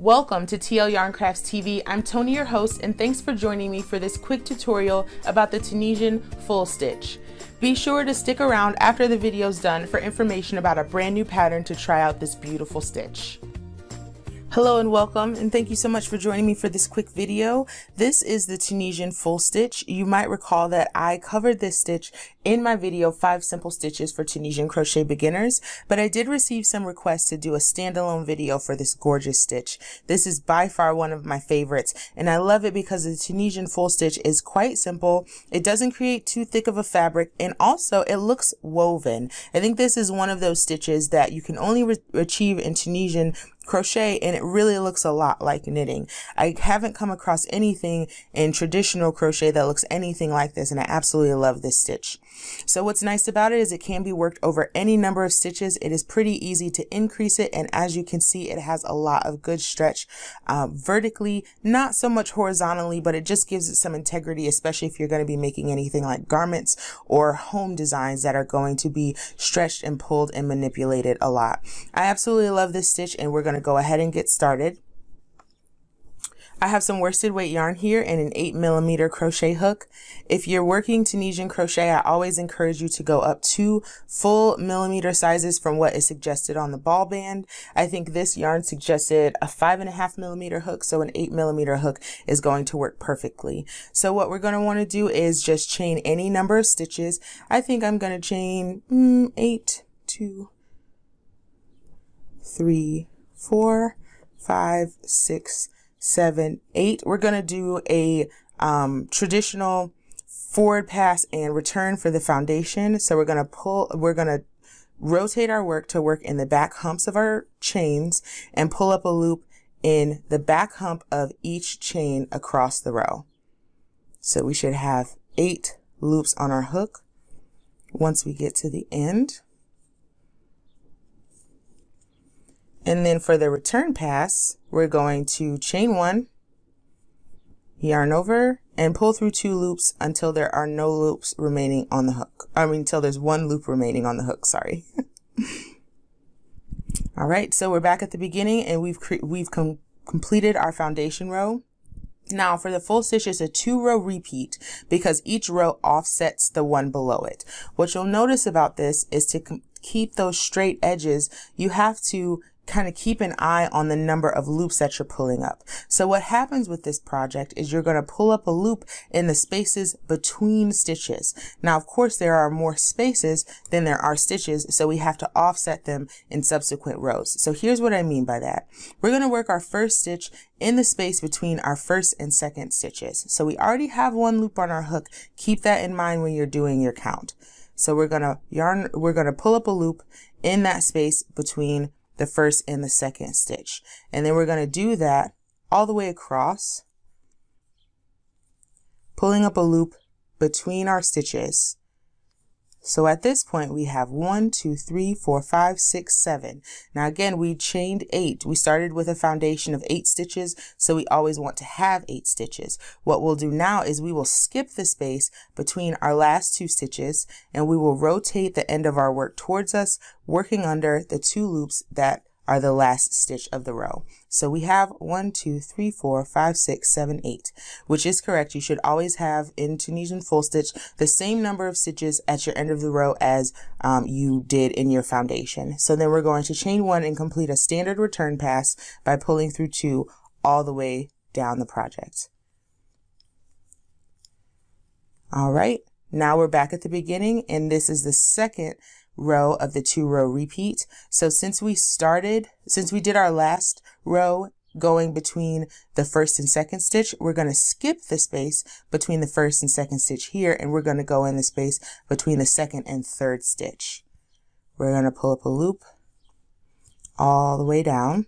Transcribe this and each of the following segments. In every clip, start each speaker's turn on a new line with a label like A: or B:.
A: Welcome to TL Yarn Crafts TV. I'm Tony, your host, and thanks for joining me for this quick tutorial about the Tunisian Full Stitch. Be sure to stick around after the video's done for information about a brand new pattern to try out this beautiful stitch. Hello and welcome, and thank you so much for joining me for this quick video. This is the Tunisian Full Stitch. You might recall that I covered this stitch in my video 5 Simple Stitches for Tunisian Crochet Beginners, but I did receive some requests to do a standalone video for this gorgeous stitch. This is by far one of my favorites, and I love it because the Tunisian Full Stitch is quite simple. It doesn't create too thick of a fabric, and also it looks woven. I think this is one of those stitches that you can only achieve in Tunisian crochet, and it really looks a lot like knitting. I haven't come across anything in traditional crochet that looks anything like this, and I absolutely love this stitch. So what's nice about it is it can be worked over any number of stitches. It is pretty easy to increase it, and as you can see, it has a lot of good stretch vertically, not so much horizontally, but it just gives it some integrity, especially if you're going to be making anything like garments or home designs that are going to be stretched and pulled and manipulated a lot. I absolutely love this stitch, and we're going to go ahead and get started. I have some worsted weight yarn here and an 8mm crochet hook. If you're working Tunisian crochet, I always encourage you to go up 2 full millimeter sizes from what is suggested on the ball band. I think this yarn suggested a 5.5mm hook, so an 8mm hook is going to work perfectly. So what we're going to want to do is just chain any number of stitches. I think I'm going to chain 8, 2, 3, 4, 5, 6, 7, 8. We're going to do a traditional forward pass and return for the foundation. So we're going to rotate our work to work in the back humps of our chains and pull up a loop in the back hump of each chain across the row. So we should have 8 loops on our hook once we get to the end. And then for the return pass, we're going to chain 1, yarn over, and pull through 2 loops until there are no loops remaining on the hook. Until there's 1 loop remaining on the hook, sorry. All right, so we're back at the beginning, and we've completed our foundation row. Now for the full stitch, it's a 2-row repeat because each row offsets the one below it. What you'll notice about this is to keep those straight edges, you have to kind of keep an eye on the number of loops that you're pulling up. So what happens with this project is you're going to pull up a loop in the spaces between stitches. Now, of course, there are more spaces than there are stitches, so we have to offset them in subsequent rows. So here's what I mean by that. We're going to work our first stitch in the space between our first and second stitches. So we already have 1 loop on our hook. Keep that in mind when you're doing your count. So we're going to pull up a loop in that space between the first and the second stitch, and then we're going to do that all the way across, pulling up a loop between our stitches. So at this point we have 1, 2, 3, 4, 5, 6, 7. Now again, we chained 8. We started with a foundation of 8 stitches, so we always want to have 8 stitches. What we'll do now is we will skip the space between our last 2 stitches, and we will rotate the end of our work towards us, working under the 2 loops that are the last stitch of the row. So we have 1, 2, 3, 4, 5, 6, 7, 8, which is correct. You should always have in Tunisian Full Stitch the same number of stitches at your end of the row as you did in your foundation. So then we're going to chain 1 and complete a standard return pass by pulling through 2 all the way down the project. All right, now we're back at the beginning, and this is the second row of the 2-row repeat. So since we did our last row going between the first and second stitch, we're going to skip the space between the first and second stitch here, and we're going to go in the space between the second and third stitch. We're going to pull up a loop all the way down.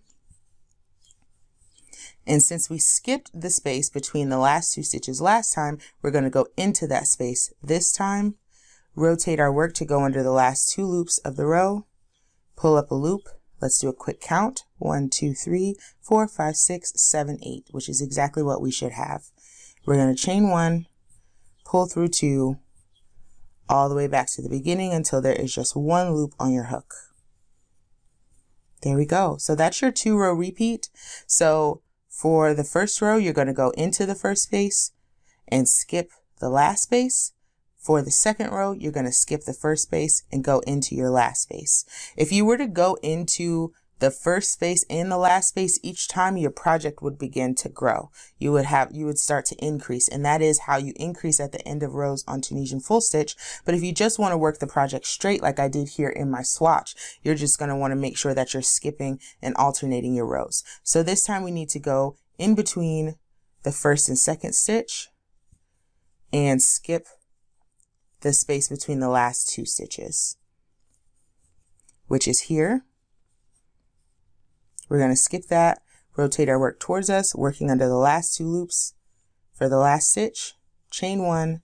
A: And since we skipped the space between the last 2 stitches last time, we're going to go into that space this time. Rotate our work to go under the last 2 loops of the row, pull up a loop. Let's do a quick count. 1, 2, 3, 4, 5, 6, 7, 8, which is exactly what we should have. We're going to chain 1, pull through 2, all the way back to the beginning until there is just 1 loop on your hook. There we go. So that's your 2-row repeat. So for the first row, you're going to go into the first space and skip the last space. For the second row, you're going to skip the first space and go into your last space. If you were to go into the first space and the last space each time, your project would begin to grow. You would start to increase, and that is how you increase at the end of rows on Tunisian Full Stitch. But if you just want to work the project straight like I did here in my swatch, you're just going to want to make sure that you're skipping and alternating your rows. So this time we need to go in between the first and second stitch and skip the space between the last 2 stitches, which is here. We're going to skip that, rotate our work towards us, working under the last 2 loops. For the last stitch, chain 1,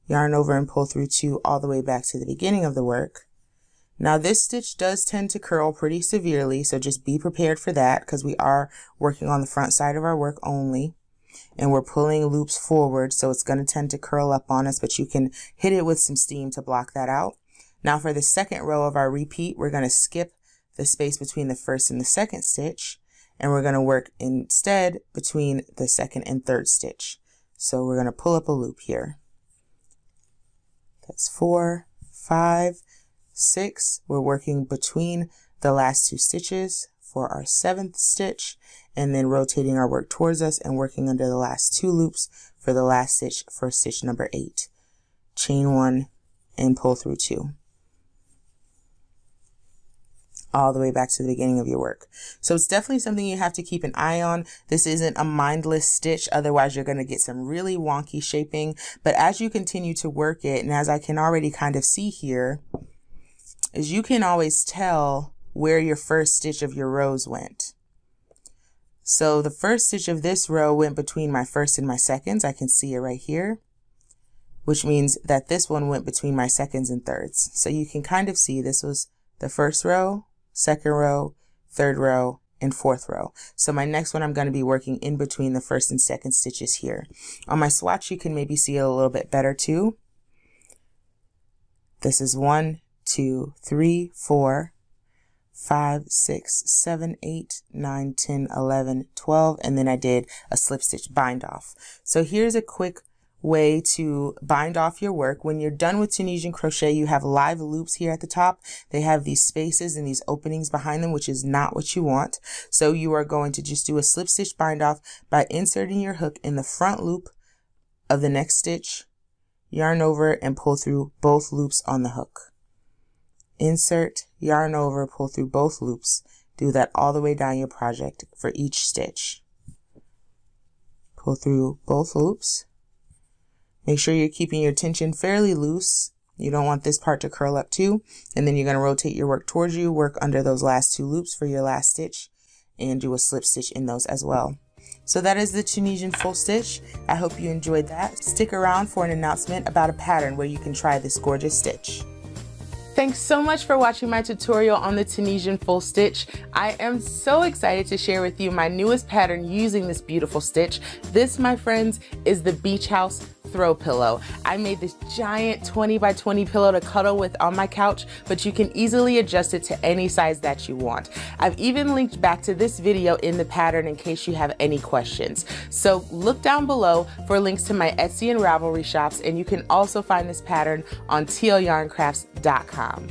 A: yarn over and pull through 2 all the way back to the beginning of the work. Now this stitch does tend to curl pretty severely, so just be prepared for that because we are working on the front side of our work only. And we're pulling loops forward, so it's going to tend to curl up on us, but you can hit it with some steam to block that out. Now for the second row of our repeat, we're going to skip the space between the first and the second stitch, and we're going to work instead between the second and third stitch. So we're going to pull up a loop here. That's 4, 5, 6. We're working between the last 2 stitches for our 7th stitch, and then rotating our work towards us and working under the last 2 loops for the last stitch for stitch number 8. Chain 1 and pull through 2. All the way back to the beginning of your work. So it's definitely something you have to keep an eye on. This isn't a mindless stitch, otherwise you're going to get some really wonky shaping. But as you continue to work it, and as I can already kind of see here, is you can always tell where your first stitch of your rows went. So the first stitch of this row went between my first and my seconds. I can see it right here, which means that this one went between my seconds and thirds. So you can kind of see this was the first row, second row, third row, and fourth row. So my next one, I'm going to be working in between the first and second stitches here. On my swatch, you can maybe see it a little bit better too. This is 1, 2, 3, 4, 5, 6, 7, 8, 9, 10, 11, 12, and then I did a slip stitch bind off. So here's a quick way to bind off your work. When you're done with Tunisian crochet, you have live loops here at the top. They have these spaces and these openings behind them, which is not what you want. So you are going to just do a slip stitch bind off by inserting your hook in the front loop of the next stitch, yarn over and pull through both loops on the hook. Insert, yarn over, pull through both loops. Do that all the way down your project for each stitch. Pull through both loops. Make sure you're keeping your tension fairly loose. You don't want this part to curl up too. And then you're going to rotate your work towards you, work under those last 2 loops for your last stitch, and do a slip stitch in those as well. So that is the Tunisian Full Stitch. I hope you enjoyed that. Stick around for an announcement about a pattern where you can try this gorgeous stitch. Thanks so much for watching my tutorial on the Tunisian Full Stitch. I am so excited to share with you my newest pattern using this beautiful stitch. This, my friends, is the Beach House throw pillow. I made this giant 20 by 20 pillow to cuddle with on my couch, but you can easily adjust it to any size that you want. I've even linked back to this video in the pattern in case you have any questions. So look down below for links to my Etsy and Ravelry shops, and you can also find this pattern on tlyarncrafts.com.